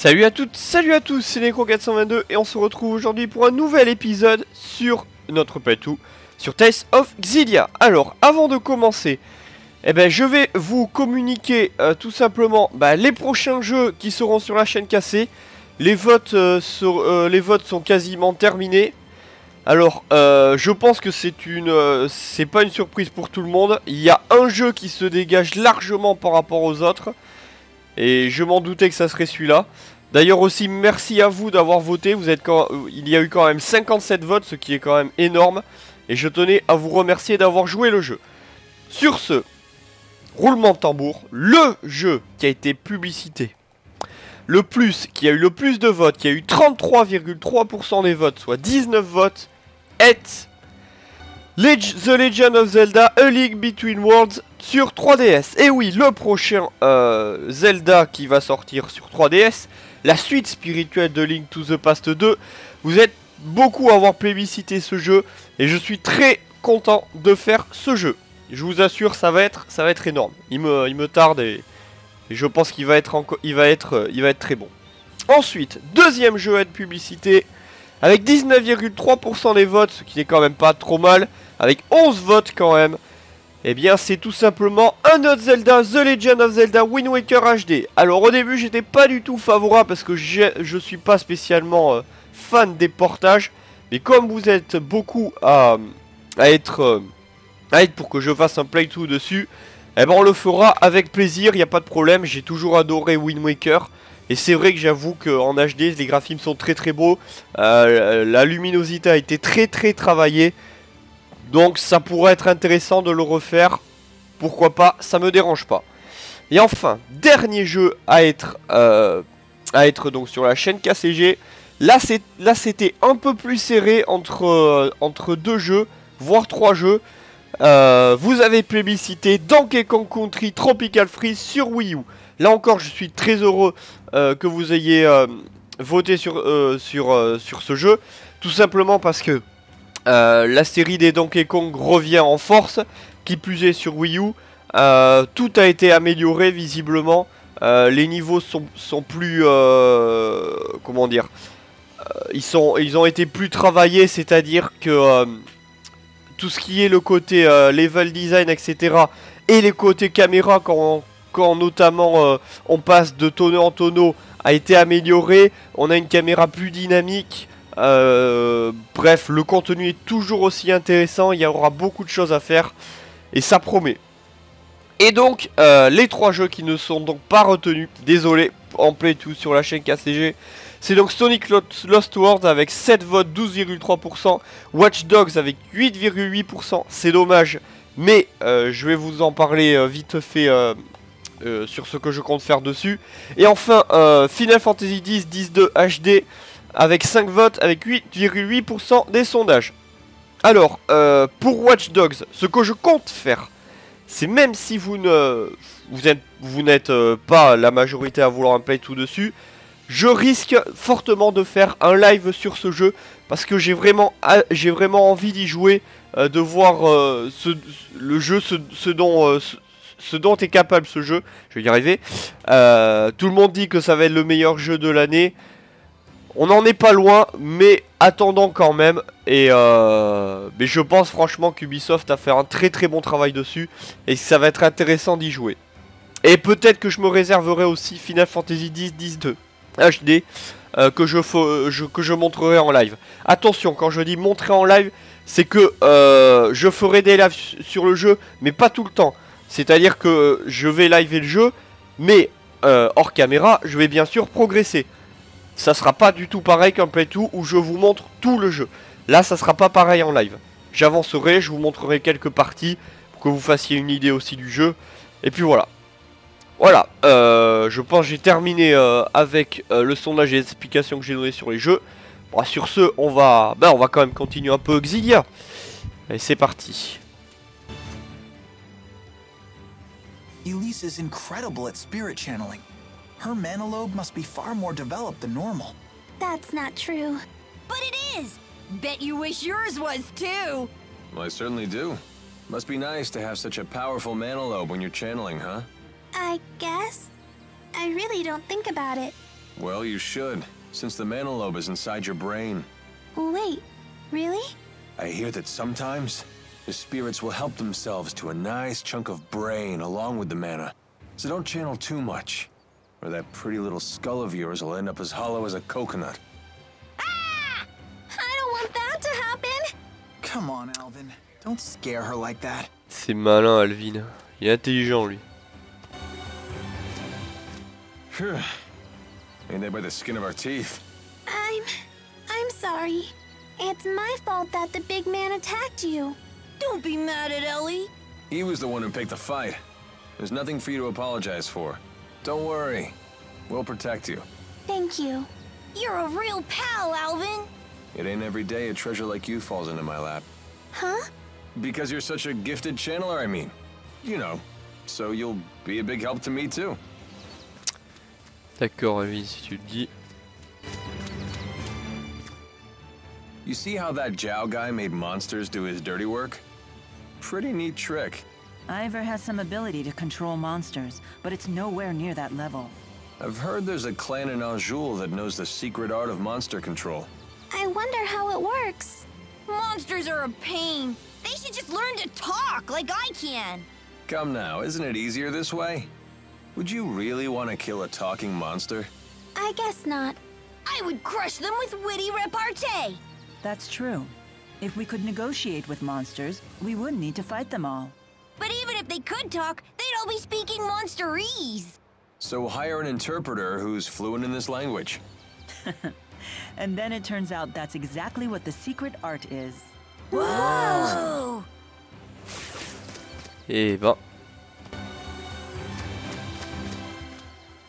Salut à toutes, salut à tous, c'est Necro422 et on se retrouve aujourd'hui pour un nouvel épisode sur notre peut, être, tout, sur Tales of Xillia. Alors, avant de commencer, je vais vous communiquer tout simplement les prochains jeux qui seront sur la chaîne cassée. Les votes sont quasiment terminés. Alors, je pense que c'est pas une surprise pour tout le monde. Il y a un jeu qui se dégage largement par rapport aux autres. Et je m'en doutais que ça serait celui-là. D'ailleurs aussi, merci à vous d'avoir voté. Il y a eu quand même 57 votes, ce qui est quand même énorme. Et je tenais à vous remercier d'avoir joué le jeu. Sur ce, roulement de tambour, le jeu qui a été publicité, qui a eu le plus de votes, qui a eu 33,3% des votes, soit 19 votes, est The Legend of Zelda, A Link Between Worlds sur 3DS. Et oui, le prochain Zelda qui va sortir sur 3DS, la suite spirituelle de Link to the Past 2. Vous êtes beaucoup à avoir plébiscité ce jeu et je suis très content de faire ce jeu. Je vous assure, ça va être énorme. Il me tarde et je pense qu'il va être très bon. Ensuite, deuxième jeu à être publicité avec 19,3% des votes, ce qui n'est quand même pas trop mal, avec 11 votes quand même. Eh bien, c'est tout simplement un autre Zelda, The Legend of Zelda Wind Waker HD. Alors, au début, j'étais pas du tout favorable parce que je suis pas spécialement fan des portages. Mais comme vous êtes beaucoup à être pour que je fasse un playthrough dessus, eh ben, on le fera avec plaisir, il n'y a pas de problème. J'ai toujours adoré Wind Waker. Et c'est vrai que j'avoue qu'en HD, les graphismes sont très très beaux. La luminosité a été très travaillée. Donc ça pourrait être intéressant de le refaire. Pourquoi pas, ça me dérange pas. Et enfin, dernier jeu à être donc sur la chaîne KCG. Là c'était un peu plus serré entre deux jeux, voire trois jeux. Vous avez plébiscité Donkey Kong Country Tropical Freeze sur Wii U. Là encore, je suis très heureux que vous ayez voté sur ce jeu. Tout simplement parce que la série des Donkey Kong revient en force, qui plus est sur Wii U. Tout a été amélioré visiblement. Les niveaux sont plus... comment dire, ils ont été plus travaillés, c'est-à-dire que tout ce qui est le côté level design, etc. et les côtés caméra, quand notamment on passe de tonneau en tonneau, a été amélioré. On a une caméra plus dynamique. Bref, le contenu est toujours aussi intéressant. Il y aura beaucoup de choses à faire et ça promet. Et donc les trois jeux qui ne sont donc pas retenus, désolé, en playthrough sur la chaîne KCG, c'est donc Sonic Lost World avec 7 votes, 12,3%, Watch Dogs avec 8,8%, c'est dommage, mais je vais vous en parler vite fait sur ce que je compte faire dessus. Et enfin Final Fantasy X 10-2 HD avec 5 votes, avec 8,8% des sondages. Alors, pour Watch Dogs, ce que je compte faire, c'est même si vous n'êtes pas la majorité à vouloir un playthrough dessus, je risque fortement de faire un live sur ce jeu, parce que j'ai vraiment envie d'y jouer, de voir le jeu, ce dont est capable ce jeu. Je vais y arriver. Tout le monde dit que ça va être le meilleur jeu de l'année. On n'en est pas loin, mais attendons quand même. Mais je pense franchement qu'Ubisoft a fait un très bon travail dessus. Et ça va être intéressant d'y jouer. Et peut-être que je me réserverai aussi Final Fantasy X 10-2 HD que je montrerai en live. Attention, quand je dis montrer en live, c'est que je ferai des lives sur le jeu, mais pas tout le temps. C'est-à-dire que je vais liver le jeu, mais hors caméra, je vais bien sûr progresser. Ça sera pas du tout pareil qu'un playthrough où je vous montre tout le jeu. Là, ça sera pas pareil en live. J'avancerai, je vous montrerai quelques parties pour que vous fassiez une idée aussi du jeu. Et puis voilà. Voilà, je pense que j'ai terminé avec le sondage et les explications que j'ai données sur les jeux. Bon, sur ce, on va quand même continuer un peu Xillia. Allez, c'est parti. Elise is incredible at spirit channeling. Her mana lobe must be far more developed than normal. That's not true. But it is! Bet you wish yours was too! Well, I certainly do. Must be nice to have such a powerful mana lobe when you're channeling, huh? I guess. I really don't think about it. Well, you should, since the mana lobe is inside your brain. Wait, really? I hear that sometimes the spirits will help themselves to a nice chunk of brain along with the mana. So don't channel too much, or that pretty little skull of yours will end up as hollow as a coconut. Ah! I don't want that to happen! Come on, Alvin. Don't scare her like that. C'est malin, Alvin. Il est intelligent, lui. Phew. Ain't that by the skin of our teeth? I'm sorry. It's my fault that the big man attacked you. Don't be mad at Ellie. He was the one who picked the fight. There's nothing for you to apologize for. Don't worry. We'll protect you. Thank you. You're a real pal, Alvin. It ain't every day a treasure like you falls into my lap. Huh? Because you're such a gifted channeler, I mean. You know, so you'll be a big help to me too. D'accord, Alvin, si tu le dis. You see how that Zhao guy made monsters do his dirty work? Pretty neat trick. Ivor has some ability to control monsters, but it's nowhere near that level. I've heard there's a clan in Anjou that knows the secret art of monster control. I wonder how it works. Monsters are a pain. They should just learn to talk like I can. Come now, isn't it easier this way? Would you really want to kill a talking monster? I guess not. I would crush them with witty repartee. That's true. If we could negotiate with monsters, we wouldn't need to fight them all. But even if they could talk, they'd all be speaking monsterese. So hire an interpreter who's fluent in this language. And then it turns out that's exactly what the secret art is. Whoa! Eh ben.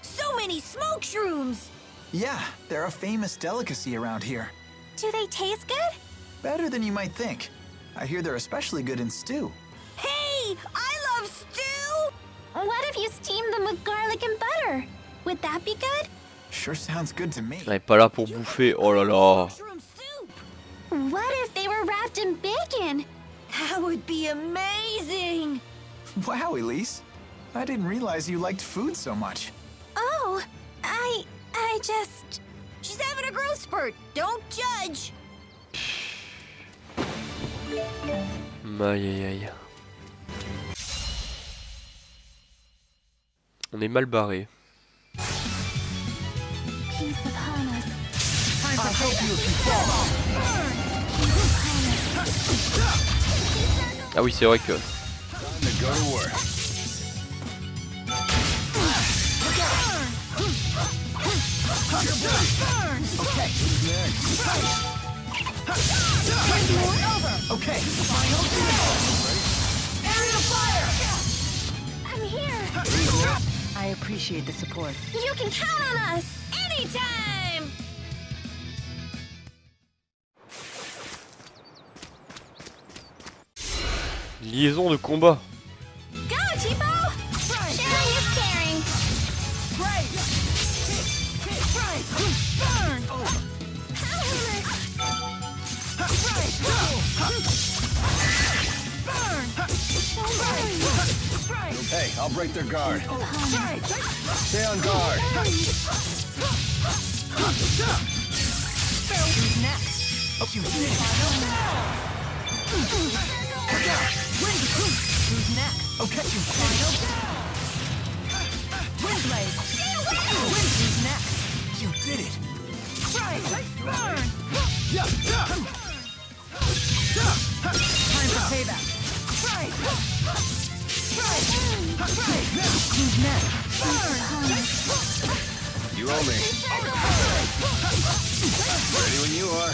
So many smoke shrooms! Yeah, they're a famous delicacy around here. Do they taste good? Better than you might think. I hear they're especially good in stew. Hey! I love stew! What if you steam them with garlic and butter? Would that be good? Sure sounds good to me. On n'est pas là pour bouffer. Oh là là. Mushroom soup! What if they were wrapped in bacon? That would be amazing! Wow, Elise. I didn't realize you liked food so much. Oh, I just... She's having a growth spurt. Don't judge. Aïe aïe aïe. On est mal barré. Peace upon us. I'll help you if you fall. Ah oui, c'est vrai que... Time to go to work. Okay. Okay. Area fire! I'm here. I appreciate the support. You can count on us anytime. Liaison de combat. Go, Tipo! Sharing is caring. Right. Burn! Hey, I'll break their guard. Stay on guard. Who's next? Oh, you did it. Who's next? Okay, you did it. Windblade! Who's next? You did it. Burn! Time for payback. Who's next? You owe me. Ready when you are.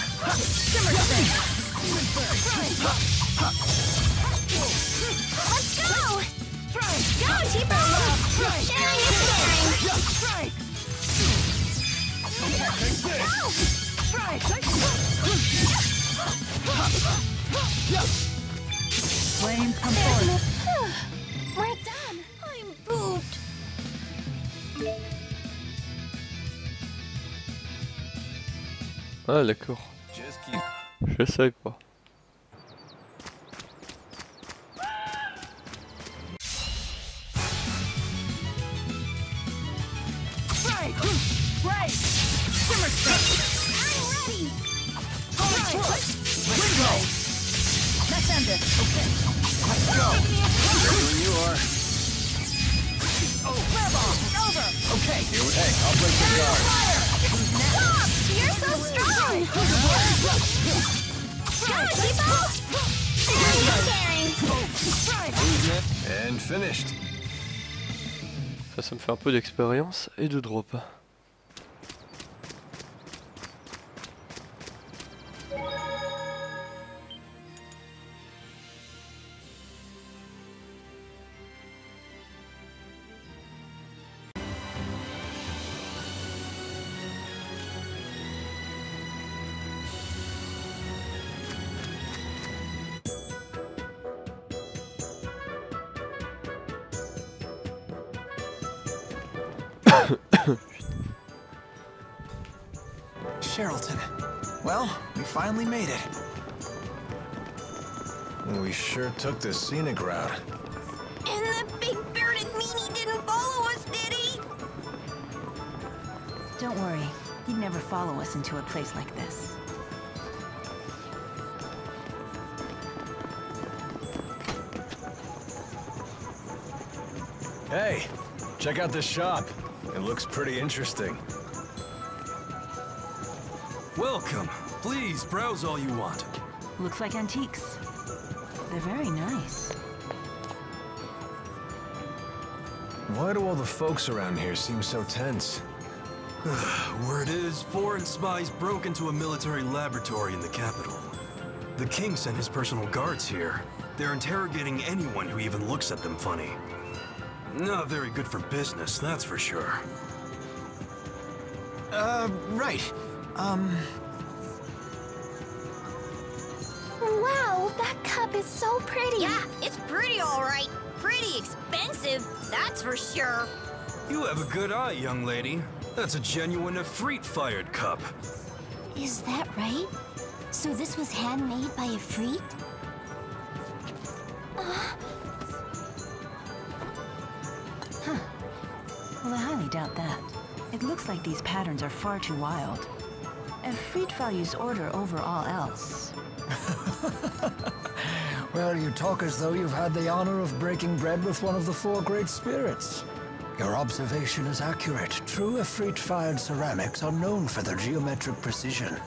Let's go! Go, Tipo! Sharing is caring. Flame, come forward. We're done. I'm pooped. Ah d'accord. Just keep. Je savais pas. Right. Shimmer spin. I'm ready. Let's end this. Okay. Let's go. Here you are. Oh, fireball. Over. Okay. Hey, I'll break the guard. Stop! You're so strong! Go, people! Very And finished. Ça me fait un peu d'expérience et de drop. Sharilton. Well, we finally made it. We sure took the scenic route. And that big bearded meanie didn't follow us, did he? Don't worry. He'd never follow us into a place like this. Hey, check out this shop. It looks pretty interesting. Welcome. Please browse all you want. Looks like antiques. They're very nice. Why do all the folks around here seem so tense? Word is, foreign spies broke into a military laboratory in the capital. The king sent his personal guards here. They're interrogating anyone who even looks at them funny. Not very good for business, that's for sure. Right. Wow, that cup is so pretty. Yeah, it's pretty all right. Pretty expensive, that's for sure. You have a good eye, young lady. That's a genuine Efreet-fired cup. Is that right? So this was handmade by Efreet? Well, I highly doubt that. It looks like these patterns are far too wild. Efreet values order over all else. Well, you talk as though you've had the honor of breaking bread with one of the four great spirits. Your observation is accurate. True Efreet-fired ceramics are known for their geometric precision.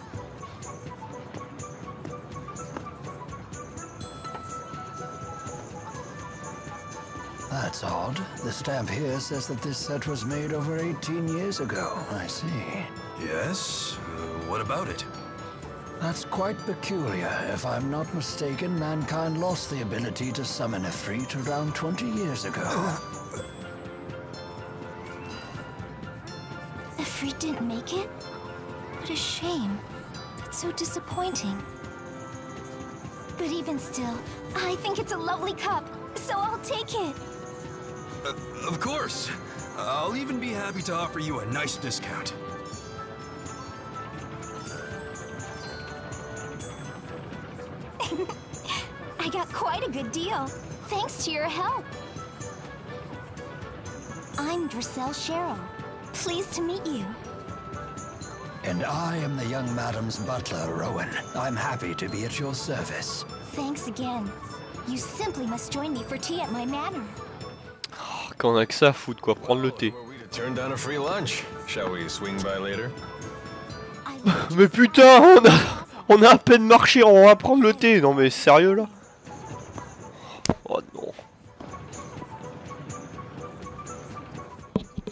That's odd. The stamp here says that this set was made over 18 years ago. I see. Yes? What about it? That's quite peculiar. If I'm not mistaken, mankind lost the ability to summon Efreet around 20 years ago. Efreet didn't make it? What a shame. That's so disappointing. But even still, I think it's a lovely cup, so I'll take it. Of course. I'll even be happy to offer you a nice discount. I got quite a good deal, thanks to your help. I'm Drissel Cheryl. Pleased to meet you. And I am the young madam's butler, Rowen. I'm happy to be at your service. Thanks again. You simply must join me for tea at my manor. Quand on a que ça à foutre quoi, prendre le thé. Were we to turn down a free lunch? Shall we swing by later? Mais putain, on a à peine marché, on va prendre le thé. Non mais sérieux là? Oh non.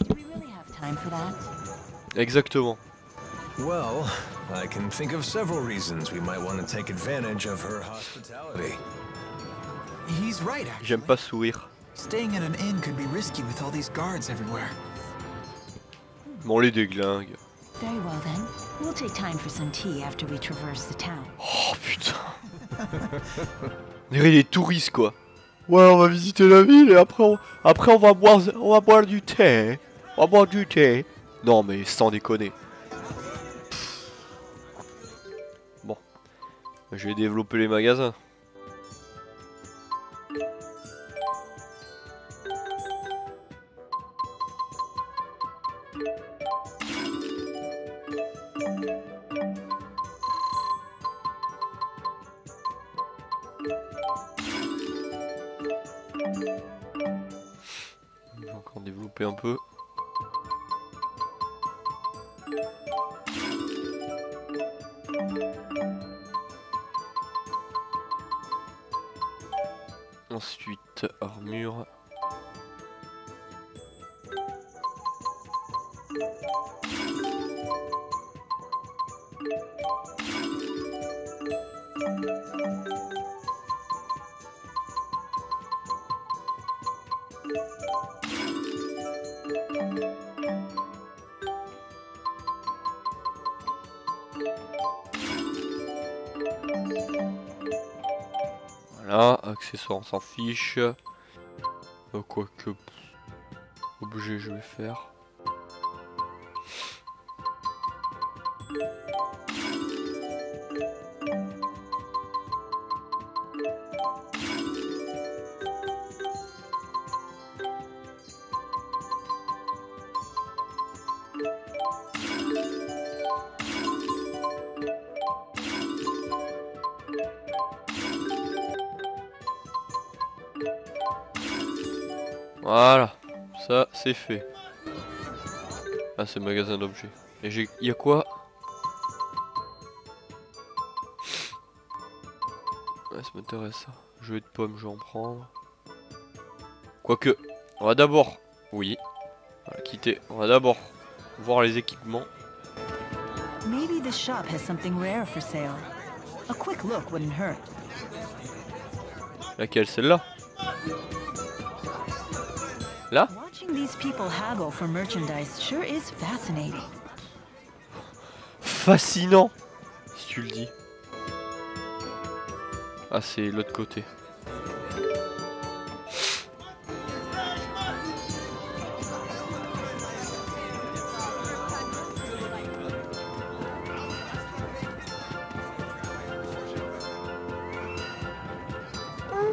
Do we really have time for that? Exactement. Well, I can think of several reasons we might want to take advantage of her hospitality. He's right, actually. J'aime pas sourire. Staying at an inn could be risky with all these guards everywhere. Bon les déglingues. Very well then. We'll take time for some tea after we traverse the town. Oh putain. On dirait des touristes quoi. Ouais, on va visiter la ville et après on va boire du thé. On va boire du thé. Non mais sans déconner. Bon. Je vais développer les magasins. Je vais encore développer un peu. Ensuite, armure. Voilà, accessoires on s'en fiche. Quoique, objet je vais faire. Voilà, ça c'est fait. Ah, c'est magasin d'objets. Et il y a quoi? Ouais, ça m'intéresse ça. Jeu de pommes, je vais en prendre. Quoique, on va d'abord... Oui, on va quitter. On va d'abord voir les équipements. Maybe the shop has something rare for sale. A quick look wouldn't hurt. Laquelle? Celle-là? Là? Watching these people haggle for merchandise sure is fascinating. Fascinant, si tu le dis. Ah, c'est l'autre côté.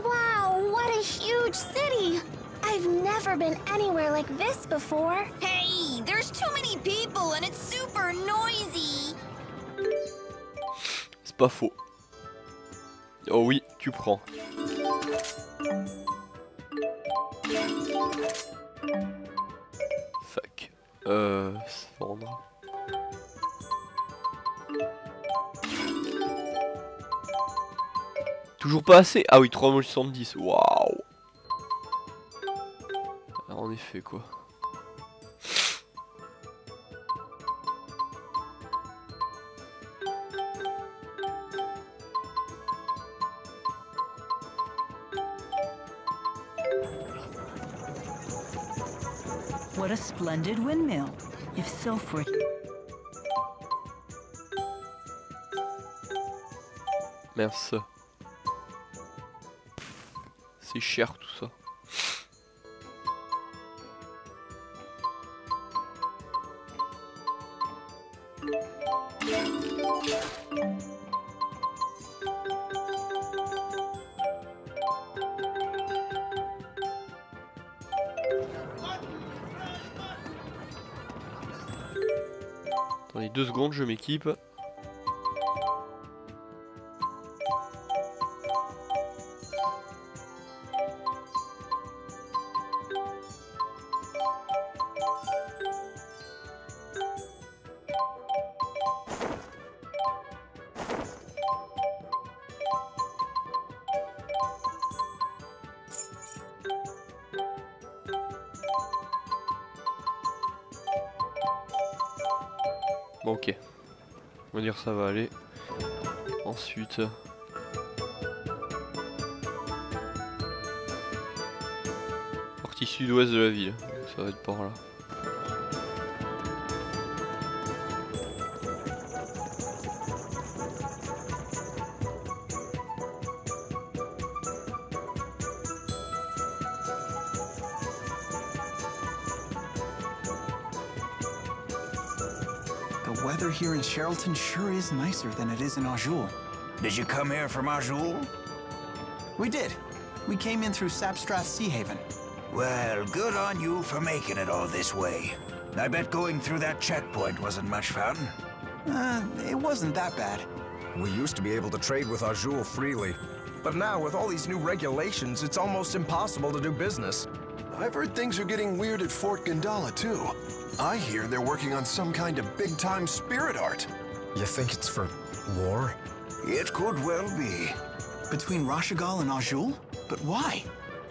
Wow, what a huge city! I've never been anywhere like this before. Hey, there's too many people and it's super noisy. C'est pas faux. Oh oui, tu prends. Fuck. Vendre. Toujours pas assez. Ah oui, 3,70. Waouh. En effet, quoi. What a splendid windmill. If Sylph were... Mince. C'est cher tout ça. Attendez 2 secondes, je m'équipe. Bon, ok. On va dire ça va aller. Ensuite... Partie sud-ouest de la ville. Ça va être par là. The weather here in Sharilton sure is nicer than it is in Azul. Did you come here from Azul? We did. We came in through Sapstrath Sea Haven. Well, good on you for making it all this way. I bet going through that checkpoint wasn't much fun. It wasn't that bad. We used to be able to trade with Azul freely. But now, with all these new regulations, it's almost impossible to do business. I've heard things are getting weird at Fort Gandala, too. I hear they're working on some kind of big-time spirit art. You think it's for war? It could well be. Between Rashigal and Azul? But why?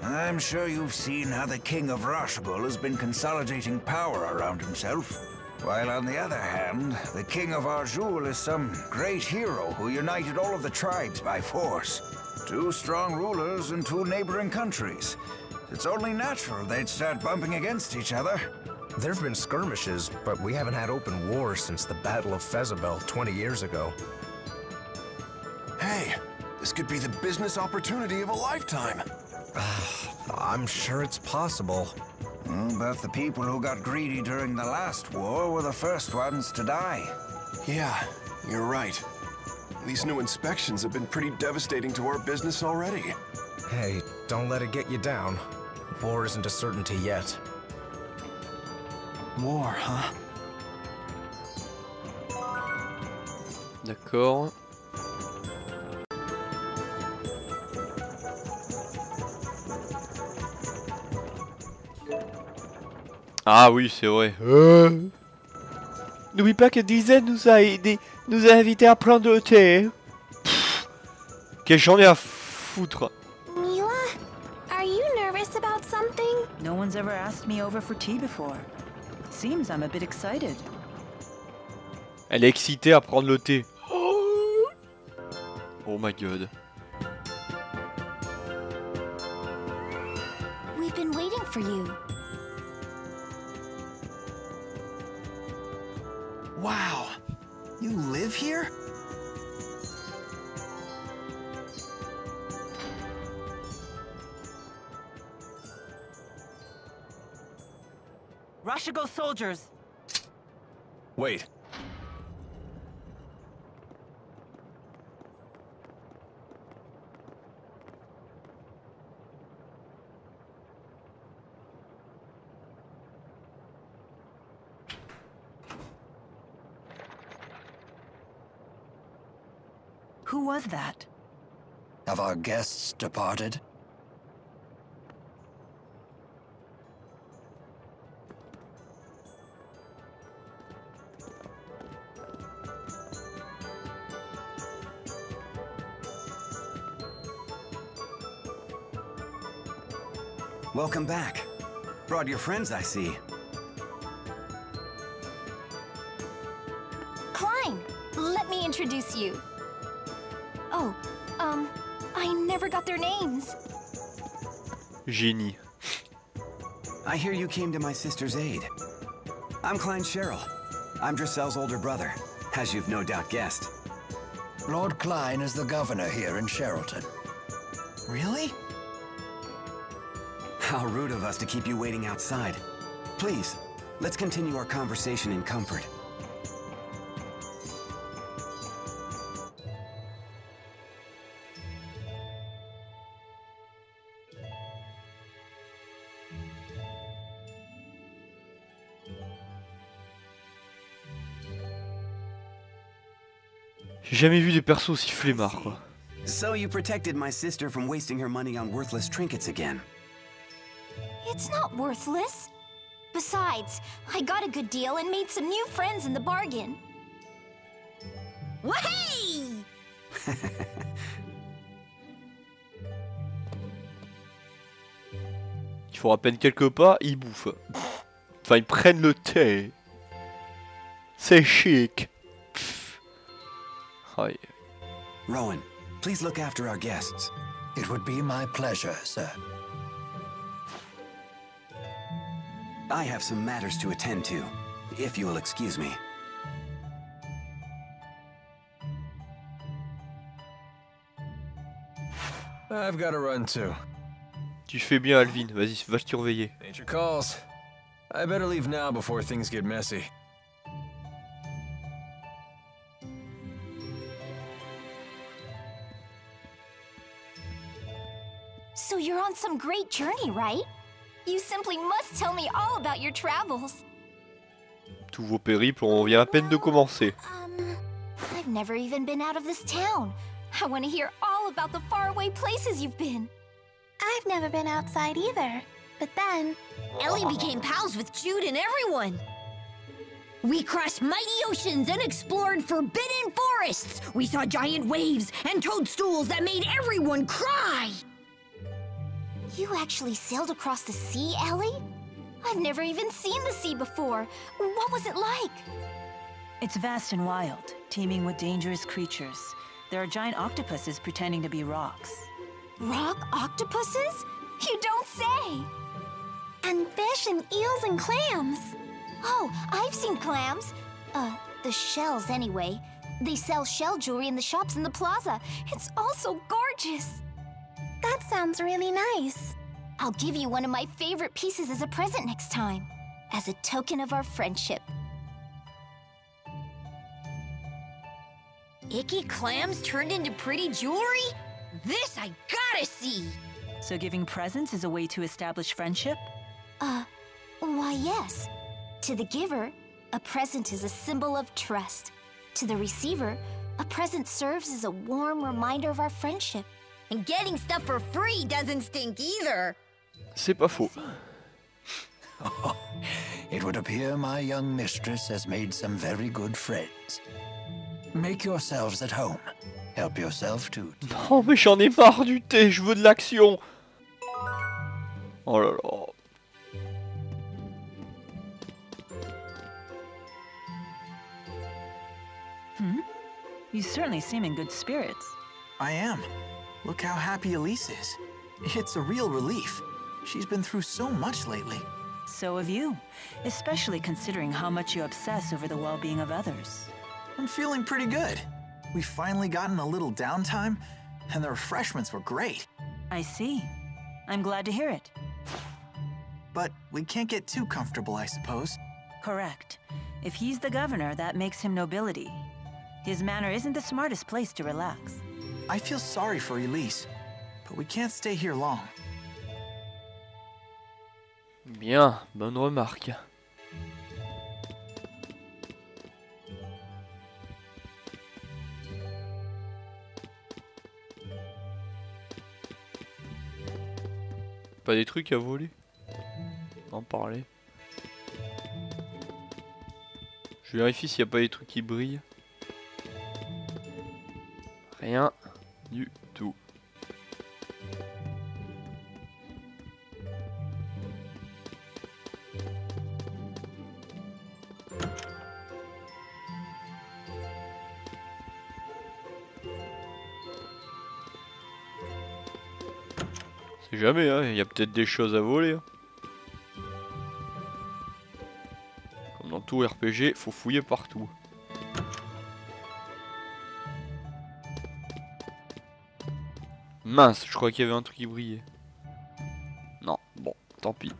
I'm sure you've seen how the King of Rashigal has been consolidating power around himself. While on the other hand, the King of Azul is some great hero who united all of the tribes by force. 2 strong rulers in 2 neighboring countries. It's only natural they'd start bumping against each other. There've been skirmishes, but we haven't had open war since the Battle of Fezabel 20 years ago. Hey, this could be the business opportunity of a lifetime. I'm sure it's possible. But the people who got greedy during the last war were the first ones to die. Yeah, you're right. These new inspections have been pretty devastating to our business already. Hey, don't let it get you down. War isn't a certainty yet. War, huh? D'accord. Ah oui, c'est vrai. N'oublie pas que Lisez nous a aidé, nous a invités à prendre le thé. Qu'est-ce que j'en ai à foutre? Mila, are you nervous about something? No one's ever asked me over for tea before. It seems I'm a bit excited. Elle est excitée à prendre le thé. Oh my god. We've been waiting for you. Wow. You live here? Rashigal soldiers! Wait. Who was that? Have our guests departed? Welcome back. Brought your friends, I see. Klein, let me introduce you. Oh, I never got their names. Génie. I hear you came to my sister's aid. I'm Klein Cheryl. I'm Drissel's older brother, as you've no doubt guessed. Lord Klein is the governor here in Sharilton. Really? How rude of us to keep you waiting outside. Please, let's continue our conversation in comfort. J'ai jamais vu des persos aussi flemmards, quoi. So you protected my sister from wasting her money on worthless trinkets again. It's not worthless. Besides, I got a good deal and made some new friends in the bargain. Wahey! Ils font à peine quelques pas, ils bouffent. Enfin, ils prennent le thé. C'est chic. Aïe. Rowen, please look after our guests. It would be my pleasure, sir. I have some matters to attend to, if you will excuse me. I've got to run too. Tu fais bien, Alvin. Vas-y, va te surveiller. Nature calls. I better leave now before things get messy. So you're on some great journey, right? You simply must tell me all about your travels. Tous vos périples, on vient à peine de commencer. I've never even been out of this town. I want to hear all about the faraway places you've been. I've never been outside either. But then... Ellie became pals with Jude and everyone. We crossed mighty oceans and explored forbidden forests. We saw giant waves and toadstools that made everyone cry. You actually sailed across the sea, Ellie? I've never even seen the sea before. What was it like? It's vast and wild, teeming with dangerous creatures. There are giant octopuses pretending to be rocks. Rock octopuses? You don't say! And fish and eels and clams. Oh, I've seen clams. The shells anyway. They sell shell jewelry in the shops in the plaza. It's all so gorgeous. That sounds really nice. I'll give you one of my favorite pieces as a present next time, as a token of our friendship. Icky clams turned into pretty jewelry? This I gotta see! So giving presents is a way to establish friendship? Why yes. To the giver, a present is a symbol of trust. To the receiver, a present serves as a warm reminder of our friendship. And getting stuff for free doesn't stink either. C'est pas faux. Oh, it would appear my young mistress has made some very good friends. Make yourselves at home. Help yourself too. Oh mais j'en ai marre du thé, je veux de l'action. Oh là là. You certainly seem in good spirits. I am. Look how happy Elise is. It's a real relief. She's been through so much lately. So have you, especially considering how much you obsess over the well-being of others. I'm feeling pretty good. We've finally gotten a little downtime, and the refreshments were great. I see. I'm glad to hear it. But we can't get too comfortable, I suppose. Correct. If he's the governor, that makes him nobility. His manor isn't the smartest place to relax. I feel sorry for Elise, but we can't stay here long. Bien, bonne remarque. Pas des trucs à voler? En parler. Je vérifie s'il n'y a pas des trucs qui brillent. Rien du tout. C'est jamais, hein, il y a peut-être des choses à voler. Hein. Comme dans tout RPG, faut fouiller partout. Mince, je crois qu'il y avait un truc qui brillait. Non, bon, tant pis.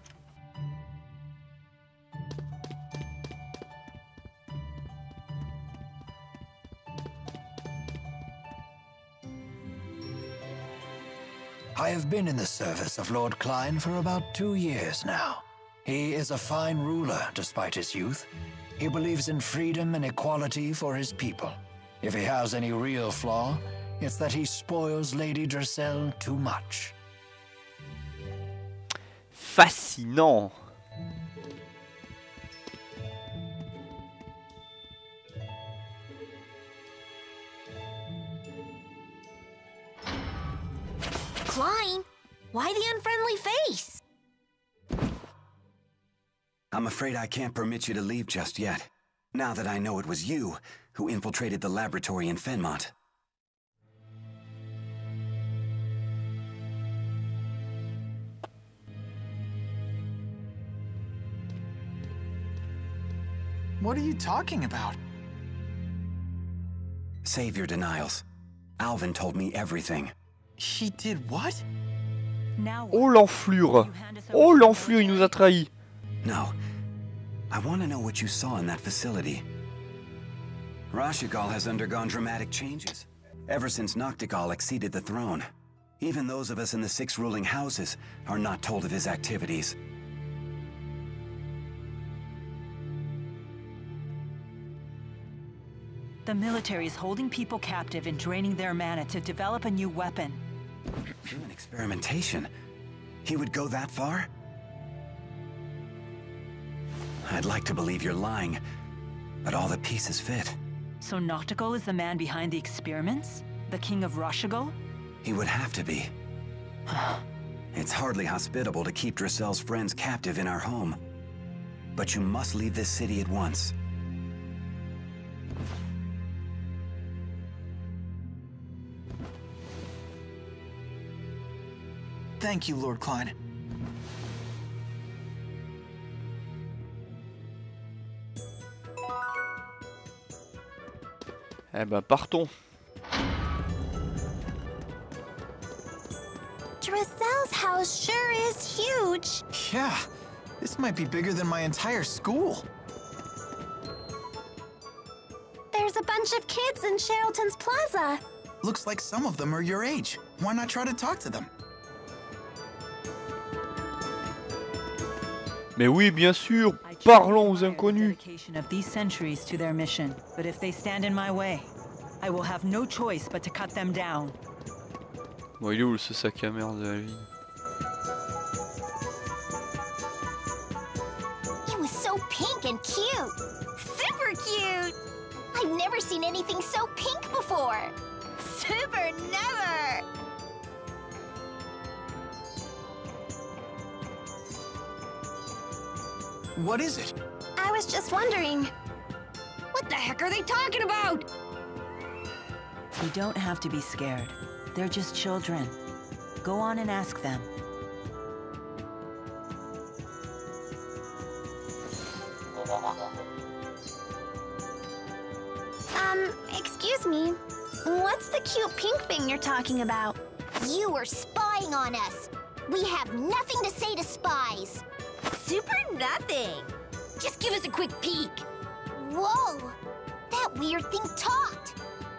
I have been in the service of Lord Klein for about 2 years now. He is a fine ruler despite his youth. He believes in freedom and equality for his people. If he has any real flaw, it's that he spoils Lady Dressel too much. Fascinant. Klein, why the unfriendly face? I'm afraid I can't permit you to leave just yet, now that I know it was you who infiltrated the laboratory in Fenmont. What are you talking about? Save your denials. Alvin told me everything. He did what? Oh l'enflure! Oh l'enflure, il nous a trahis! No. I want to know what you saw in that facility. Rashigal has undergone dramatic changes. Ever since Noctigal acceded the throne. Even those of us in the 6 ruling houses are not told of his activities. The military is holding people captive and draining their mana to develop a new weapon. Human experimentation? He would go that far? I'd like to believe you're lying, but all the pieces fit. So Noctigal is the man behind the experiments? The king of Rashigal? He would have to be. It's hardly hospitable to keep Drissel's friends captive in our home. But you must leave this city at once. Thank you, Lord Klein. Eh ben, partons. Drissel's house sure is huge. Yeah, this might be bigger than my entire school. There's a bunch of kids in Sharilton's plaza. Looks like some of them are your age. Why not try to talk to them? Mais oui, bien sûr, parlons aux inconnus. Of these centuries to their mission, but if they stand in my way, I will have no choice but to cut them down. Bon, il est où ce sac à merde de la vie? It was so pink and cute. Super cute. I've never seen anything so pink before. Super never. What is it? I was just wondering. What the heck are they talking about? You don't have to be scared. They're just children. Go on and ask them. Excuse me. What's the cute pink thing you're talking about? You were spying on us. We have nothing to say to spies. Super nothing. Just give us a quick peek. Whoa! That weird thing talked.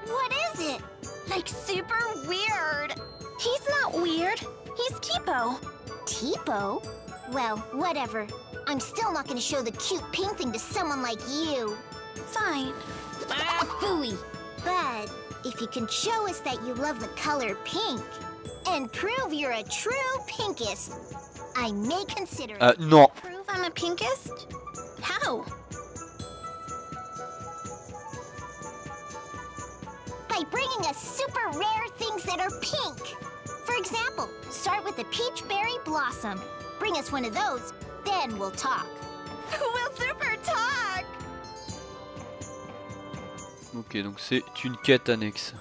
What is it? Like super weird. He's not weird. He's Tipo. Tipo? Well, whatever. I'm still not gonna show the cute pink thing to someone like you. Fine. Ah, phooey. But if you can show us that you love the color pink and prove you're a true pinkist, I may consider it. Non. Prove I'm a pinkist? How? By bringing us super rare things that are pink. For example, start with the peach berry blossom. Bring us one of those, then we'll talk. We'll super talk. Ok, donc c'est une quête annexe.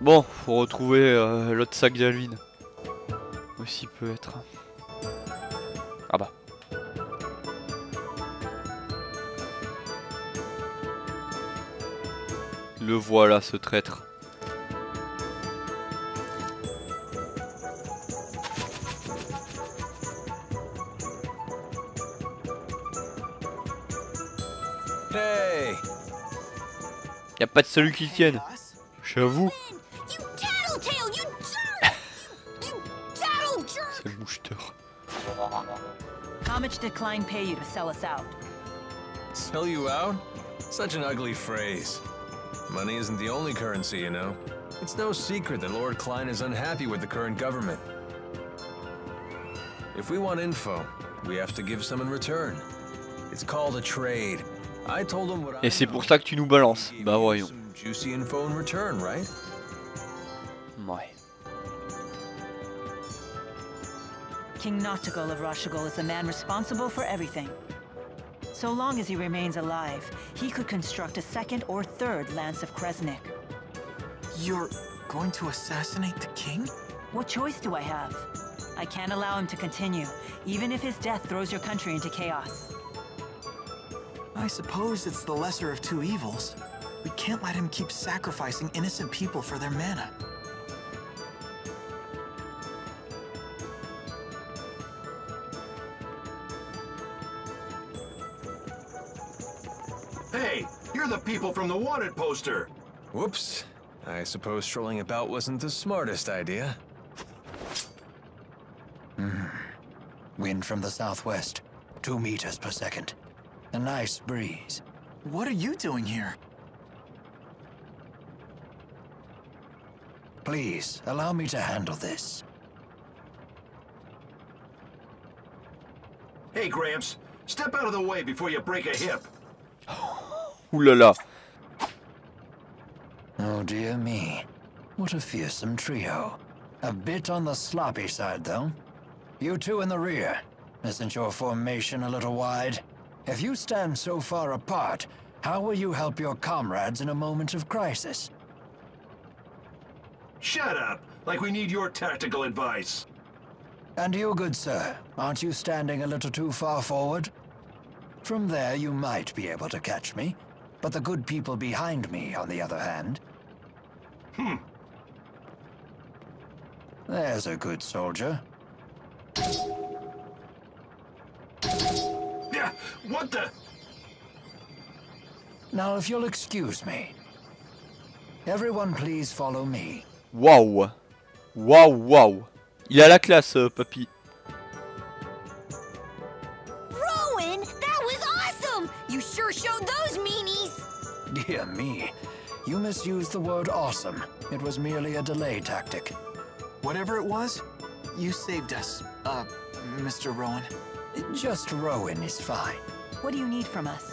Bon, faut retrouver l'autre sac d'Alvin. Aussi peut être. Ah bah. Le voilà, ce traître. Hey! Y a pas de salut qui tienne. J'avoue. C'est le moucheteur. How much did Klein pay you to sell us out? Sell you out? Such an ugly phrase. Money isn't the only currency, you know. It's no secret that Lord Klein is unhappy with the current government. If we want info, we have to give some in return. It's called a trade. I told him what I Et c'est pour ça que tu nous balances. Bah voyons. some juicy info in return, right? Ouais. King Noctigal of Rashigal is the man responsible for everything. So long as he remains alive, he could construct a second or third Lance of Kresnik. You're going to assassinate the king? What choice do I have? I can't allow him to continue, even if his death throws your country into chaos. I suppose it's the lesser of two evils. We can't let him keep sacrificing innocent people for their mana. Hey, you're the people from the wanted poster. Whoops. I suppose strolling about wasn't the smartest idea. Wind from the southwest, 2 meters per second. A nice breeze. What are you doing here? Please, allow me to handle this. Hey, Gramps. Step out of the way before you break a hip. Ouh là là. Oh dear me. What a fearsome trio. A bit on the sloppy side, though. You two in the rear. Isn't your formation a little wide? If you stand so far apart, how will you help your comrades in a moment of crisis? Shut up! Like we need your tactical advice. And you, good sir, aren't you standing a little too far forward? From there, you might be able to catch me, but the good people behind me, on the other hand... There's a good soldier. Yeah, what the... Now, if you'll excuse me. Everyone please follow me. Waouh. Waouh, waouh. Il a la classe, papy. Rowen, that was awesome! You sure showed those meanies! Dear me. You misused the word awesome. It was merely a delay tactic. Whatever it was, you saved us, Mr. Rowen. Just Rowen is fine. What do you need from us?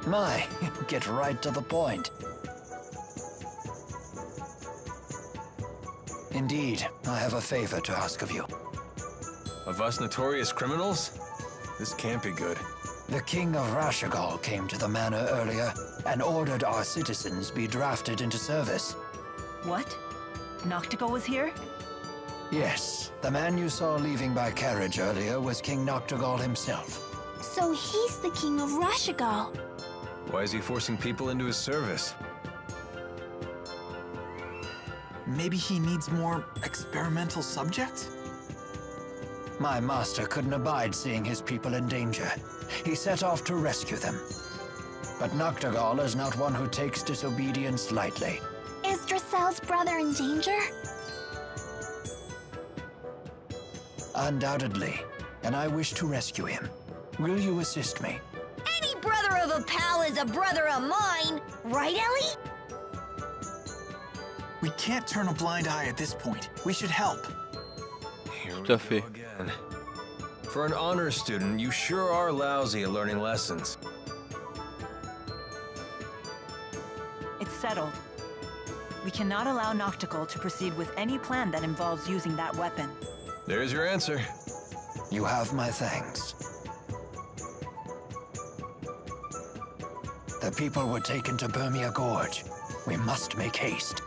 My, get right to the point. Indeed, I have a favor to ask of you. Of us notorious criminals? This can't be good. The King of Rashigal came to the manor earlier and ordered our citizens be drafted into service. What? Noctigal was here? Yes, the man you saw leaving by carriage earlier was King Noctigal himself. So he's the King of Rashigal. Why is he forcing people into his service? Maybe he needs more experimental subjects? My master couldn't abide seeing his people in danger. He set off to rescue them. But Noctigal is not one who takes disobedience lightly. Is Dracel's brother in danger? Undoubtedly, and I wish to rescue him. Will you assist me? Any brother of a pal is a brother of mine, right, Ellie? We can't turn a blind eye at this point. We should help. Tout à fait. Again. For an honors student, you sure are lousy at learning lessons. It's settled. We cannot allow Noctigal to proceed with any plan that involves using that weapon. There's your answer. You have my thanks. The people were taken to Burmia Gorge. We must make haste.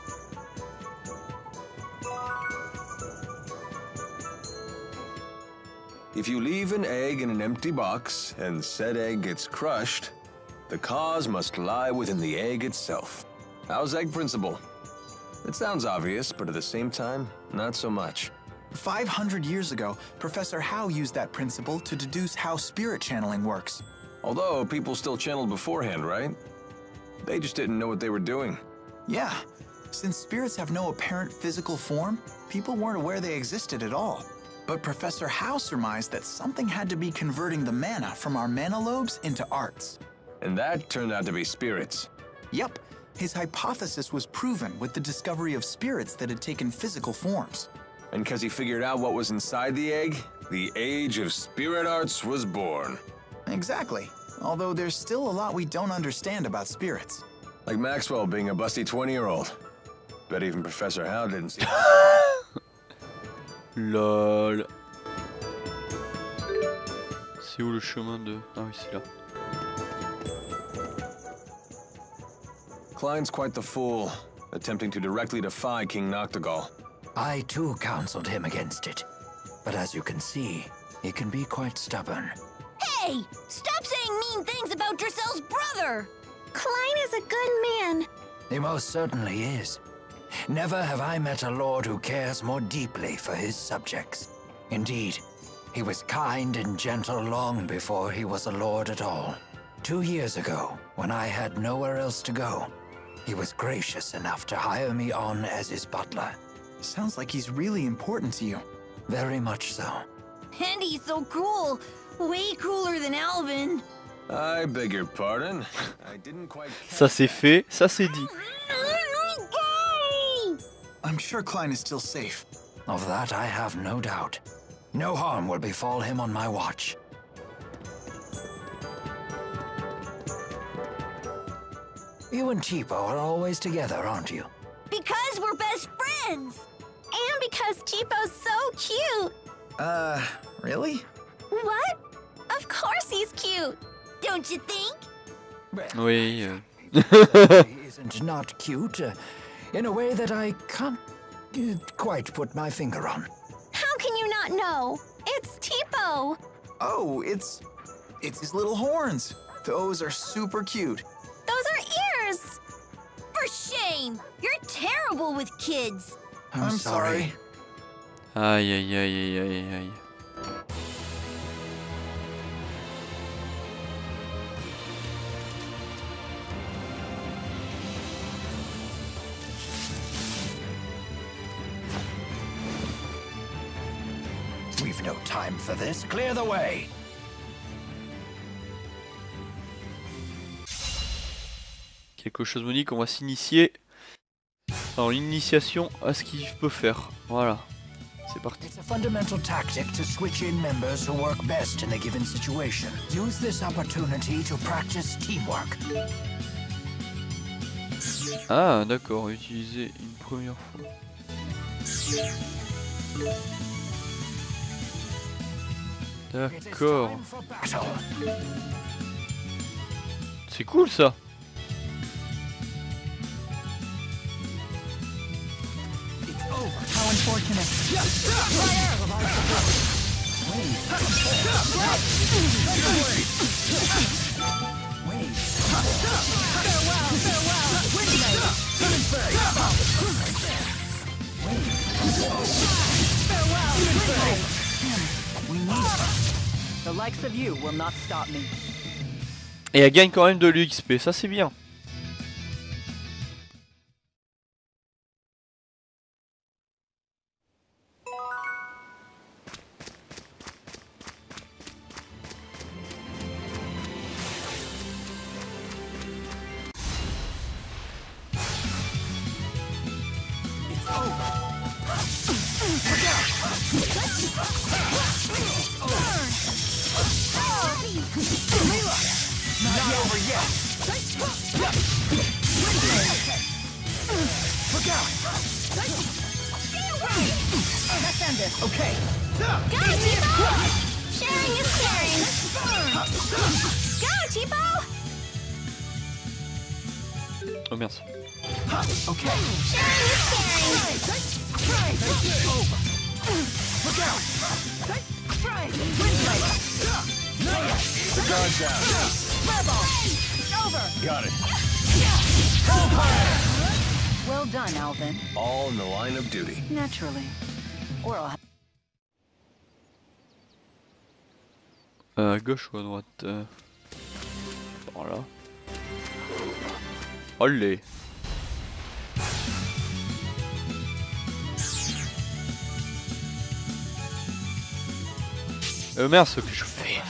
If you leave an egg in an empty box, and said egg gets crushed, the cause must lie within the egg itself. How's egg principle? It sounds obvious, but at the same time, not so much. 500 years ago, Professor Howe used that principle to deduce how spirit channeling works. Although people still channeled beforehand, right? They just didn't know what they were doing. Yeah. Since spirits have no apparent physical form, people weren't aware they existed at all. But Professor Howe surmised that something had to be converting the mana from our mana lobes into arts. And that turned out to be spirits. Yep. His hypothesis was proven with the discovery of spirits that had taken physical forms. And because he figured out what was inside the egg, the age of spirit arts was born. Exactly. Although there's still a lot we don't understand about spirits. Like Maxwell being a busty 20-year-old. Bet even Professor Howe didn't see Lol. C'est où le chemin de... Ah oui, c'est là. Klein's quite the fool, attempting to directly defy King Noctigal. I too counseled him against it. But as you can see, he can be quite stubborn. Hey! Stop saying mean things about Dracel's brother! Klein is a good man. He most certainly is. Never have I met a lord who cares more deeply for his subjects. Indeed, he was kind and gentle long before he was a lord at all. 2 years ago, when I had nowhere else to go, he was gracious enough to hire me on as his butler. Sounds like he's really important to you. Very much so. And he's so cool. Way cooler than Alvin. I beg your pardon. I didn't quite Ça c'est fait, ça c'est dit. I'm sure Klein is still safe. Of that I have no doubt. No harm will befall him on my watch. You and Cheapo are always together, aren't you? Because we're best friends. And because Cheapo's so cute. Really? What? Of course he's cute. Don't you think? Oui. He isn't not cute, in a way that I can't quite put my finger on. How can you not know? It's Cheapo. Oh, it's his little horns. Those are super cute. Those are ears. For shame! You're terrible with kids. I'm sorry. Aïe aïe aïe aïe aïe aïe. We've no time for this. Clear the way. Quelque chose me dit qu'on va s'initier dans l'initiation à ce qu'il peut faire. Voilà. C'est parti. It's a fundamental tactic to switch in members who work best in a given situation. Use this opportunity to practice teamwork. Ah d'accord, utiliser une première fois. D'accord. C'est cool ça. How unfortunate. The likes of you will not stop me. Et elle gagne quand même de l'XP, ça c'est bien. Okay. Go, Cheapo! Sharing is caring. Go, Cheapo! Oh merci. Okay. Sharing is caring. Look out! Guard down. Got it. Well done, Alvin. All in the line of duty. Naturally. Or I'll À gauche ou à droite par là. Allez. Merde, ce que je fais.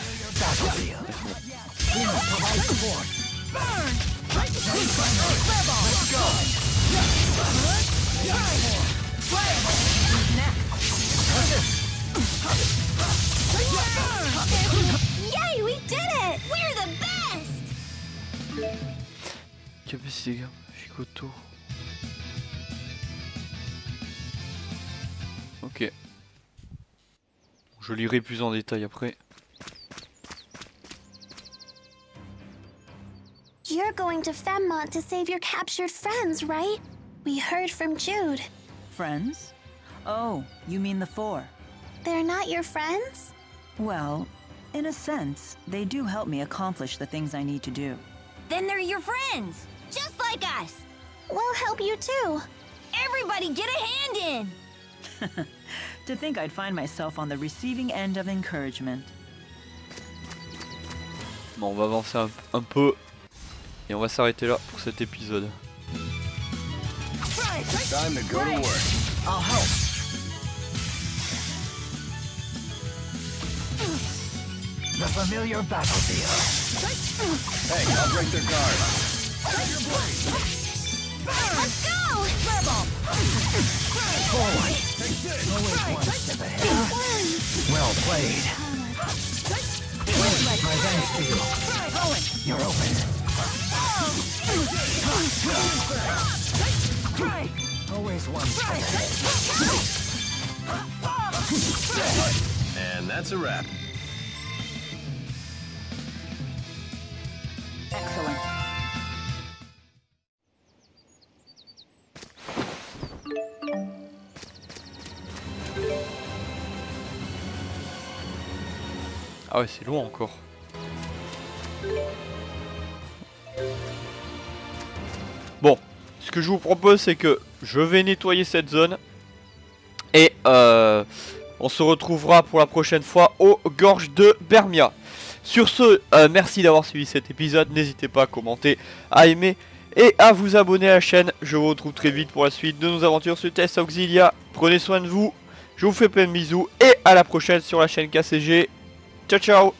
Yay, we did it! We're the best! Capacité, Chicoto. Ok. Je lirai plus en détail après. You're going to Femmont to save your captured friends, right? We heard from Jude. Friends? Oh, you mean the four? They're not your friends? Well, in a sense, they do help me accomplish the things I need to do. Then they're your friends, just like us. We'll help you too. Everybody get a hand in! To think I'd find myself on the receiving end of encouragement. Bon, on va avancer un peu. Et on va s'arrêter là pour cet épisode. Time to go to work. I'll help. The familiar battlefield. Hey, I'll break their guard. Let's go! Forward. Always one step ahead. Well played. My thanks to you. You're open. Always one step ahead. And that's a wrap. Excellent. Ah ouais, c'est loin encore. Bon, ce que je vous propose, c'est que je vais nettoyer cette zone. Et on se retrouvera pour la prochaine fois aux gorges de Bermia. Sur ce, merci d'avoir suivi cet épisode. N'hésitez pas à commenter, à aimer et à vous abonner à la chaîne. Je vous retrouve très vite pour la suite de nos aventures sur Tales of Xillia. Prenez soin de vous. Je vous fais plein de bisous et à la prochaine sur la chaîne KCG. Ciao ciao.